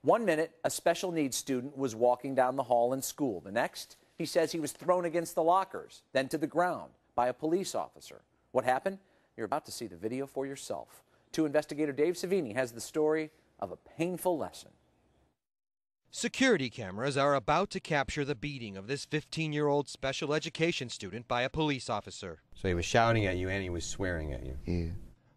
1 minute, a special needs student was walking down the hall in school. The next, he says he was thrown against the lockers, then to the ground by a police officer. What happened? You're about to see the video for yourself. 2 investigator Dave Savini has the story of a painful lesson. Security cameras are about to capture the beating of this 15-year-old special education student by a police officer. So he was shouting at you and he was swearing at you? Yeah.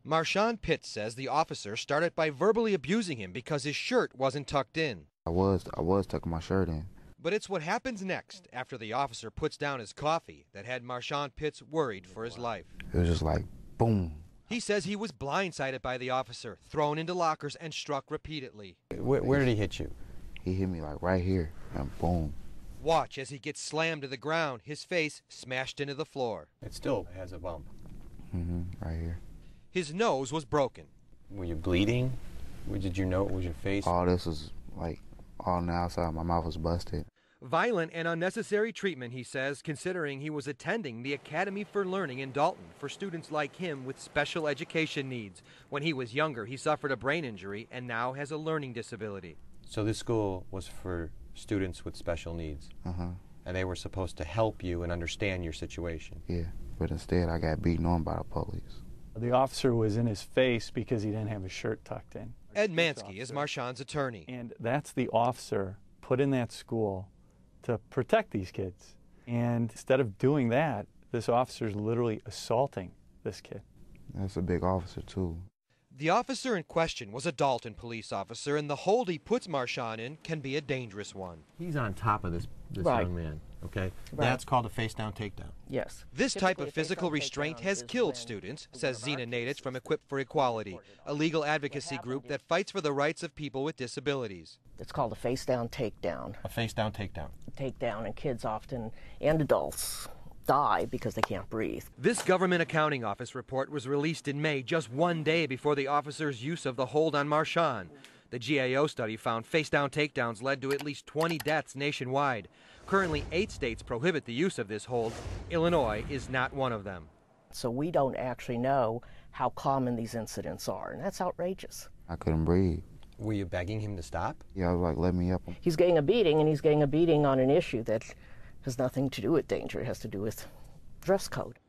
Marshawn Pitts says the officer started by verbally abusing him because his shirt wasn't tucked in. I was tucking my shirt in. But it's what happens next after the officer puts down his coffee that had Marshawn Pitts worried for his life. It was just like, boom. He says he was blindsided by the officer, thrown into lockers, and struck repeatedly. Where did he hit you? He hit me like right here, and boom. Watch as he gets slammed to the ground, his face smashed into the floor. It still has a bump. Right here. His nose was broken. Were you bleeding? Did you know it was your face? All this was like all on the outside. My mouth was busted. Violent and unnecessary treatment, he says, considering he was attending the Academy for Learning in Dalton for students like him with special education needs. When he was younger, he suffered a brain injury and now has a learning disability. So this school was for students with special needs? And they were supposed to help you and understand your situation? Yeah, but instead I got beaten on by the police. The officer was in his face because he didn't have his shirt tucked in. Ed Mansky is Marshawn's attorney. And that's the officer put in that school to protect these kids. And instead of doing that, this officer is literally assaulting this kid. That's a big officer, too. The officer in question was a Dalton police officer, and the hold he puts Marshawn in can be a dangerous one. He's on top of this Right. young man, okay? Right. That's called a face-down takedown. Yes. This type of physical restraint has killed students, says Zena Nadich from Equip for Equality, a legal advocacy group that fights for the rights of people with disabilities. It's called a face-down takedown. A face-down takedown. Takedown, and kids often, and adults, die because they can't breathe. This Government Accounting Office report was released in May, just 1 day before the officer's use of the hold on Marshawn. The GAO study found face-down takedowns led to at least 20 deaths nationwide. Currently, 8 states prohibit the use of this hold. Illinois is not one of them. So we don't actually know how common these incidents are, and that's outrageous. I couldn't breathe. Were you begging him to stop? Yeah, I was like, let me up. He's getting a beating, and he's getting a beating on an issue that has nothing to do with danger. It has to do with dress code.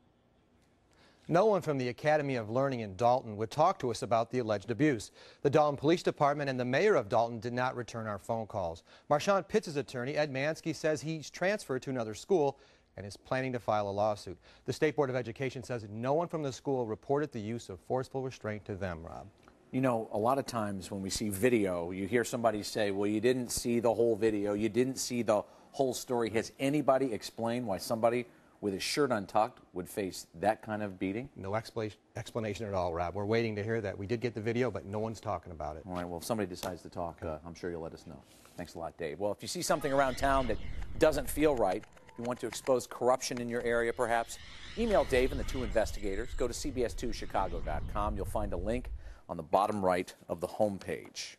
No one from the Academy of Learning in Dalton would talk to us about the alleged abuse. The Dalton Police Department and the mayor of Dalton did not return our phone calls. Marshawn Pitts' attorney, Ed Mansky, says he's transferred to another school and is planning to file a lawsuit. The State Board of Education says no one from the school reported the use of forceful restraint to them, Rob. You know, a lot of times when we see video, you hear somebody say, well, you didn't see the whole video, you didn't see the whole story. Has anybody explained why somebody with his shirt untucked would face that kind of beating? No explanation at all, Rob. We're waiting to hear that. We did get the video, but no one's talking about it. All right, well, if somebody decides to talk, I'm sure you'll let us know. Thanks a lot, Dave. Well, if you see something around town that doesn't feel right, you want to expose corruption in your area perhaps, email Dave and the 2 investigators. Go to cbs2chicago.com. You'll find a link on the bottom right of the homepage.